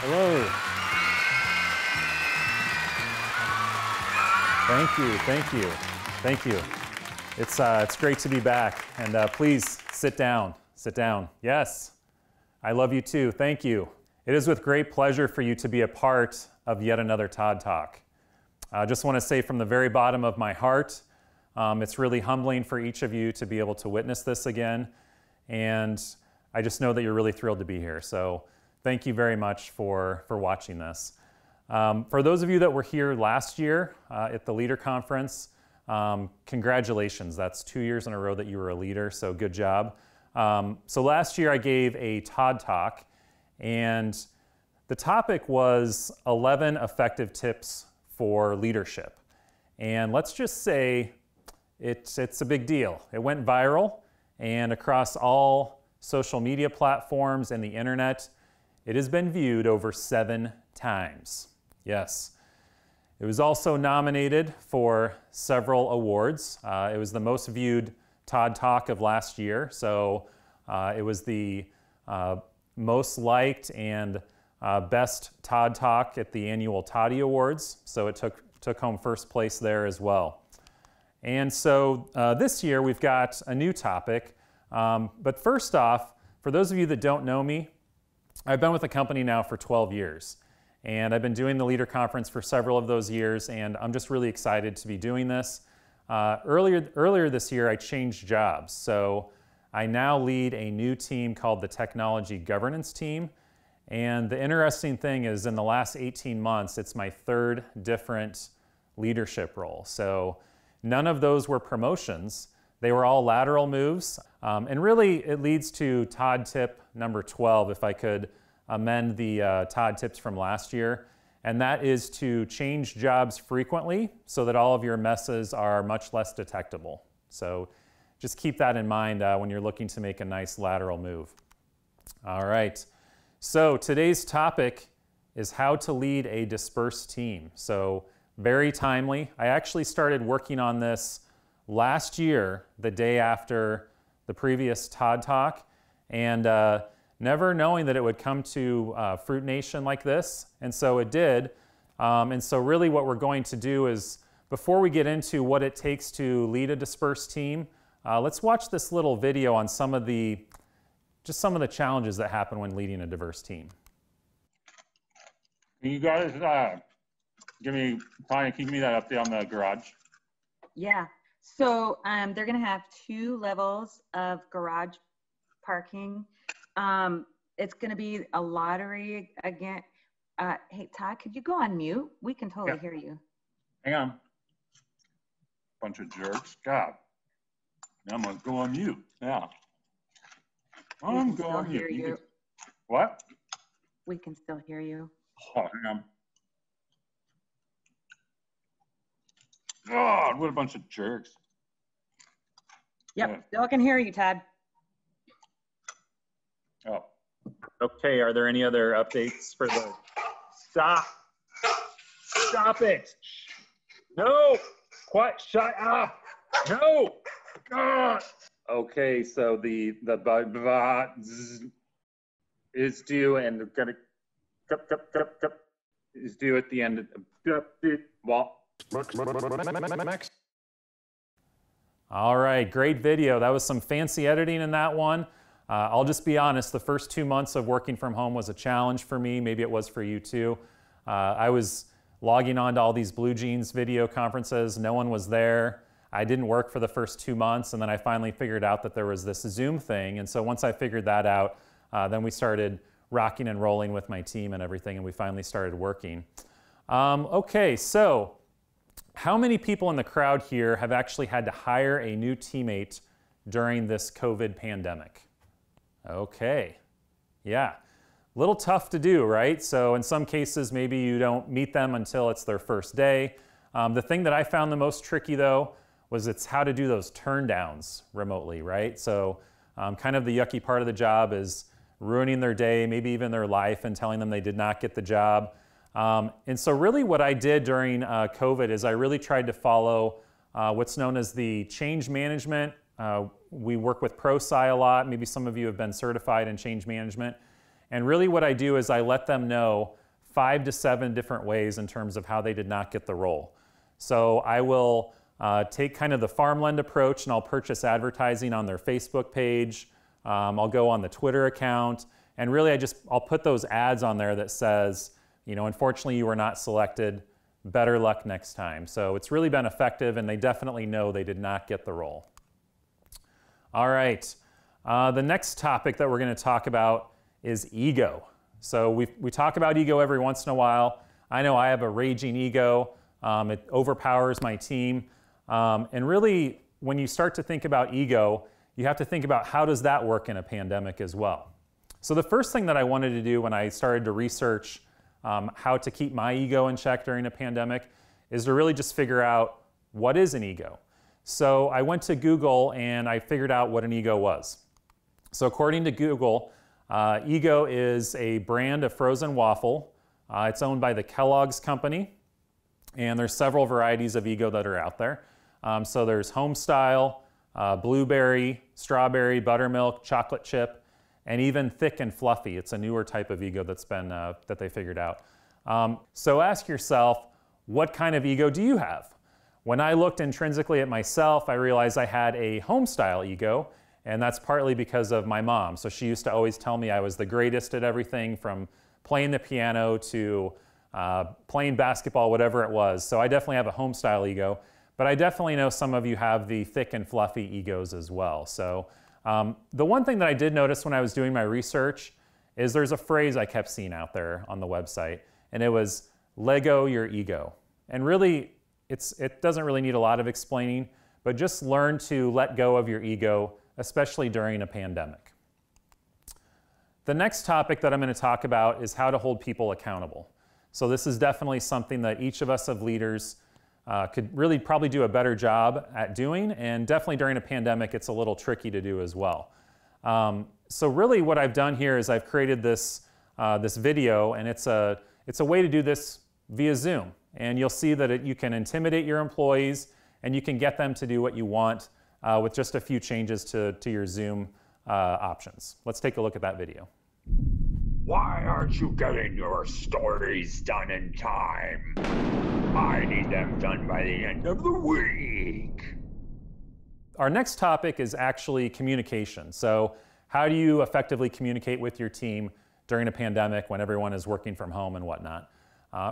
Hello. Thank you, thank you, thank you. It's great to be back, and please sit down, sit down. Yes, I love you too, thank you. It is with great pleasure for you to be a part of yet another Todd Talk. I just want to say from the very bottom of my heart, it's really humbling for each of you to be able to witness this again, and I just know that you're really thrilled to be here, so thank you very much for watching this. For those of you that were here last year at the Leader Conference, congratulations. That's 2 years in a row that you were a leader, so good job. So last year I gave a Todd Talk, and the topic was 11 effective tips for leadership. And let's just say it's a big deal. It went viral, and across all social media platforms and the internet, it has been viewed over 7 times. Yes. It was also nominated for several awards. It was the most viewed Todd Talk of last year, so it was the most liked and best Todd Talk at the annual Toddy Awards, so it took home first place there as well. And so this year we've got a new topic, but first off, for those of you that don't know me, I've been with the company now for 12 years, and I've been doing the Leader Conference for several of those years, and I'm just really excited to be doing this. Earlier this year, I changed jobs, so I now lead a new team called the Technology Governance Team, and the interesting thing is in the last 18 months, it's my 3rd different leadership role. So none of those were promotions. They were all lateral moves, and really it leads to Todd tip number 12, if I could amend the Todd tips from last year, and that is to change jobs frequently so that all of your messes are much less detectable. So just keep that in mind when you're looking to make a nice lateral move. All right, so today's topic is how to lead a dispersed team. So very timely. I actually started working on this last year, the day after the previous Todd Talk, and never knowing that it would come to Fruit Nation like this, and so it did. And so really what we're going to do is, before we get into what it takes to lead a dispersed team, let's watch this little video on some of the challenges that happen when leading a diverse team. Can you guys can you give me that update on the garage? Yeah. So they're going to have 2 levels of garage parking. It's going to be a lottery again. Hey, Todd, could you go on mute? We can totally hear you. Hang on. Bunch of jerks. God. I'm going to go on mute. Yeah. I'm going on mute. You. What? We can still hear you. Oh, hang on. God, what a bunch of jerks. Yep, still can hear you, Todd. Oh. Okay, are there any other updates for the... Stop! Stop it! No! Quiet, shut up! No! God! Okay, so the is due, and gonna is due at the end of well. All right, great video. That was some fancy editing in that one. I'll just be honest, the first 2 months of working from home was a challenge for me. Maybe it was for you too. I was logging on to all these Blue Jeans video conferences. No one was there. I didn't work for the first 2 months, and then I finally figured out that there was this Zoom thing. And so once I figured that out, then we started rocking and rolling with my team and everything, and we finally started working. Okay, so how many people in the crowd here have actually had to hire a new teammate during this COVID pandemic? Okay, yeah, a little tough to do, right? So in some cases, maybe you don't meet them until it's their first day. The thing that I found the most tricky though, was it's how to do those turn downs remotely, right? So kind of the yucky part of the job is ruining their day, maybe even their life, and telling them they did not get the job. And so really what I did during COVID is I really tried to follow what's known as the change management. We work with ProSci a lot. Maybe some of you have been certified in change management. And really what I do is I let them know 5 to 7 different ways in terms of how they did not get the role. So I will take kind of the farmland approach, and I'll purchase advertising on their Facebook page. I'll go on the Twitter account, and really I'll put those ads on there that says, you know, unfortunately you were not selected, better luck next time. So it's really been effective, and they definitely know they did not get the role. All right, the next topic that we're going to talk about is ego. So we talk about ego every once in a while. I know I have a raging ego. It overpowers my team. And really, when you start to think about ego, you have to think about how does that work in a pandemic as well. So the first thing that I wanted to do when I started to research how to keep my ego in check during a pandemic is to really just figure out what is an ego. So I went to Google and I figured out what an ego was. So according to Google, Ego is a brand of frozen waffle. It's owned by the Kellogg's company, and there's several varieties of Ego that are out there. So there's home style, blueberry, strawberry, buttermilk, chocolate chip, and even thick and fluffy. It's a newer type of Ego that's been that they figured out. So ask yourself, what kind of Ego do you have? When I looked intrinsically at myself, I realized I had a home style Ego, and that's partly because of my mom. So she used to always tell me I was the greatest at everything, from playing the piano to playing basketball, whatever it was. So I definitely have a home style Ego, but I definitely know some of you have the thick and fluffy Egos as well. So the one thing that I did notice when I was doing my research is there's a phrase I kept seeing out there on the website, and it was Lego your ego. And really, it doesn't really need a lot of explaining, but just learn to let go of your ego, especially during a pandemic. The next topic that I'm going to talk about is how to hold people accountable. So this is definitely something that each of us as leaders could really probably do a better job at doing, and definitely during a pandemic it's a little tricky to do as well. So really what I've done here is I've created this, this video, and it's a way to do this via Zoom. And you'll see that you can intimidate your employees, and you can get them to do what you want with just a few changes to your Zoom options. Let's take a look at that video. Why aren't you getting your stories done in time? I need them done by the end of the week. Our next topic is actually communication. So how do you effectively communicate with your team during a pandemic when everyone is working from home and whatnot?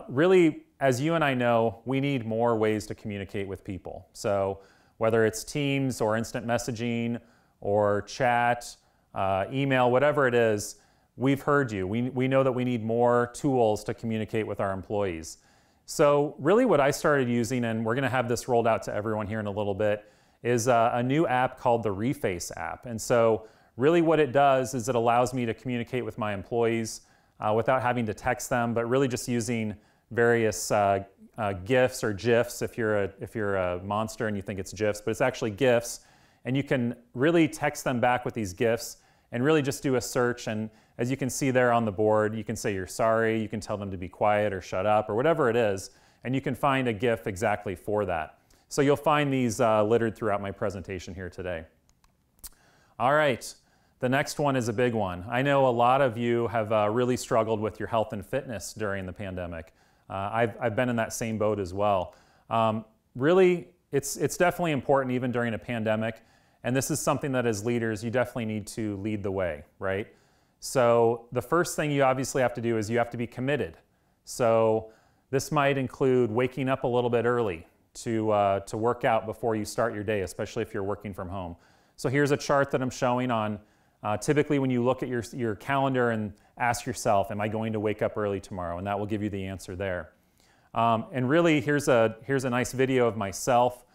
Really, as you and I know, we need more ways to communicate with people. So whether it's Teams or instant messaging or chat, email, whatever it is, we've heard you. We know that we need more tools to communicate with our employees. So really what I started using, and we're gonna have this rolled out to everyone here in a little bit, is a new app called the Reface app. And so really what it does is it allows me to communicate with my employees without having to text them, but really just using various GIFs or GIFs if you're a monster and you think it's GIFs, but it's actually GIFs. And you can really text them back with these GIFs and really just do a search. And as you can see there on the board, you can say you're sorry, you can tell them to be quiet or shut up or whatever it is, and you can find a GIF exactly for that. So you'll find these littered throughout my presentation here today. All right, the next one is a big one. I know a lot of you have really struggled with your health and fitness during the pandemic. I've been in that same boat as well. Really, it's definitely important even during a pandemic, and this is something that as leaders, you definitely need to lead the way, right? So the first thing you obviously have to do is you have to be committed. So this might include waking up a little bit early to work out before you start your day, especially if you're working from home. So here's a chart that I'm showing on typically when you look at your calendar and ask yourself, am I going to wake up early tomorrow? And that will give you the answer there. And really, here's a nice video of myself.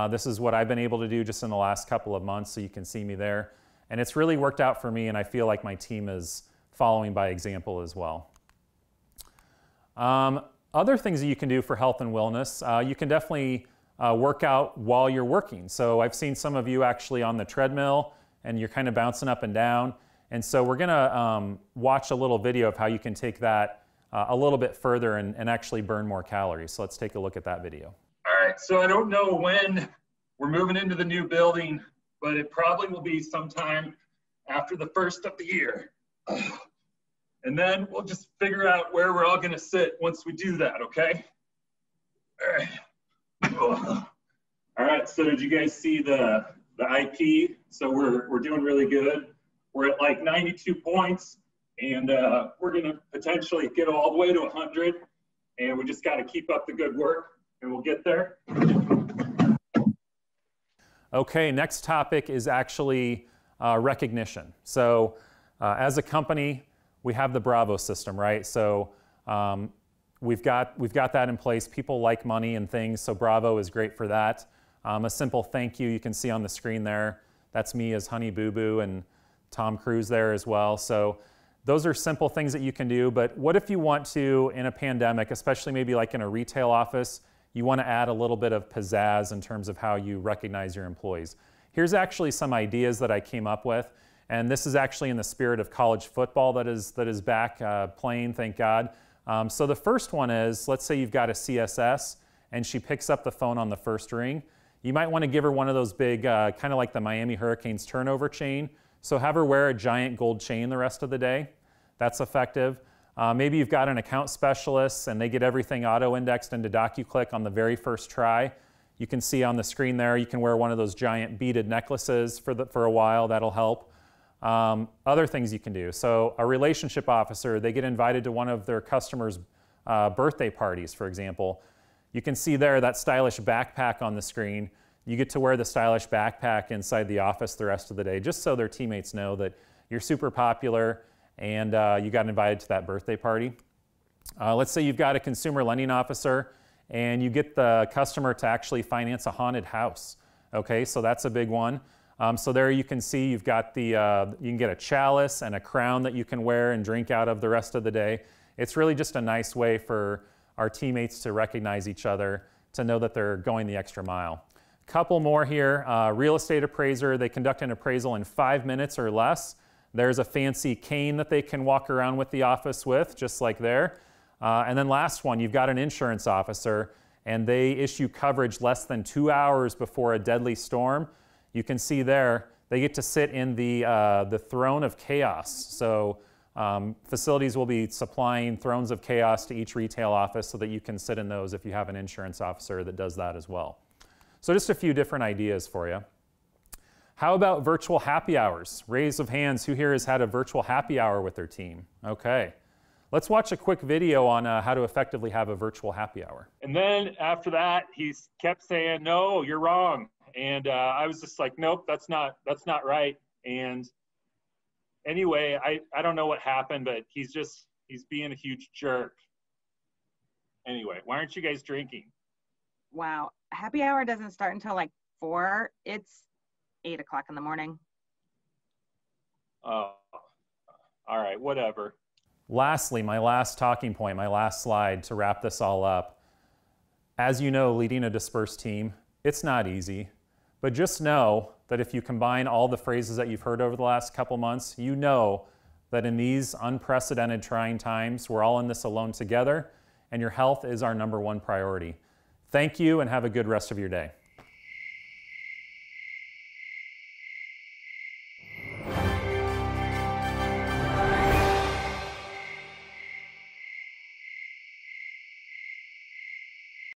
This is what I've been able to do just in the last couple of months, so you can see me there. And it's really worked out for me, and I feel like my team is following by example as well. Other things that you can do for health and wellness, you can definitely work out while you're working. So I've seen some of you actually on the treadmill, and you're kind of bouncing up and down. And so we're gonna watch a little video of how you can take that a little bit further and actually burn more calories. So let's take a look at that video. All right, so I don't know when we're moving into the new building, but it probably will be sometime after the first of the year. And then we'll just figure out where we're all gonna sit once we do that, okay? All right. All right, so did you guys see the IP? So we're doing really good. We're at like 92 points, and we're gonna potentially get all the way to 100, and we just gotta keep up the good work, and we'll get there. Okay, next topic is actually recognition. So as a company, we have the Bravo system, right? So we've got that in place. People like money and things, so Bravo is great for that. A simple thank you can see on the screen there. That's me as Honey Boo Boo and Tom Cruise there as well. So those are simple things that you can do, but what if you want to, in a pandemic, especially maybe like in a retail office, you want to add a little bit of pizzazz in terms of how you recognize your employees. Here's actually some ideas that I came up with, and this is actually in the spirit of college football that is back playing, thank God. So the first one is, let's say you've got a CSS and she picks up the phone on the first ring. You might want to give her one of those big, kind of like the Miami Hurricanes turnover chain. So have her wear a giant gold chain the rest of the day. That's effective. Maybe you've got an account specialist and they get everything auto-indexed into DocuClick on the very first try. You can see on the screen there, you can wear one of those giant beaded necklaces for a while. That'll help. Other things you can do. So a relationship officer, they get invited to one of their customers' birthday parties, for example. You can see there that stylish backpack on the screen. You get to wear the stylish backpack inside the office the rest of the day, just so their teammates know that you're super popular and you got invited to that birthday party. Let's say you've got a consumer lending officer and you get the customer to actually finance a haunted house. Okay, so that's a big one. So there you can see you've got the, you can get a chalice and a crown that you can wear and drink out of the rest of the day. It's really just a nice way for our teammates to recognize each other, to know that they're going the extra mile. Couple more here. Real estate appraiser, they conduct an appraisal in 5 minutes or less. There's a fancy cane that they can walk around with the office with, just like there. And then last one, you've got an insurance officer and they issue coverage less than 2 hours before a deadly storm. You can see there, they get to sit in the throne of chaos. So facilities will be supplying thrones of chaos to each retail office so that you can sit in those if you have an insurance officer that does that as well. So just a few different ideas for you. How about virtual happy hours? Raise of hands, who here has had a virtual happy hour with their team? Okay. Let's watch a quick video on how to effectively have a virtual happy hour. And then after that, he kept saying, no, you're wrong. And I was just like, nope, that's not right. And anyway, I don't know what happened, but he's being a huge jerk. Anyway, why aren't you guys drinking? Wow. Happy hour doesn't start until like 4. It's 8 o'clock in the morning. Oh, all right, whatever. Lastly, my last talking point, my last slide to wrap this all up. As you know, leading a dispersed team, it's not easy. But just know that if you combine all the phrases that you've heard over the last couple months, you know that in these unprecedented trying times, we're all in this alone together, and your health is our #1 priority. Thank you and have a good rest of your day.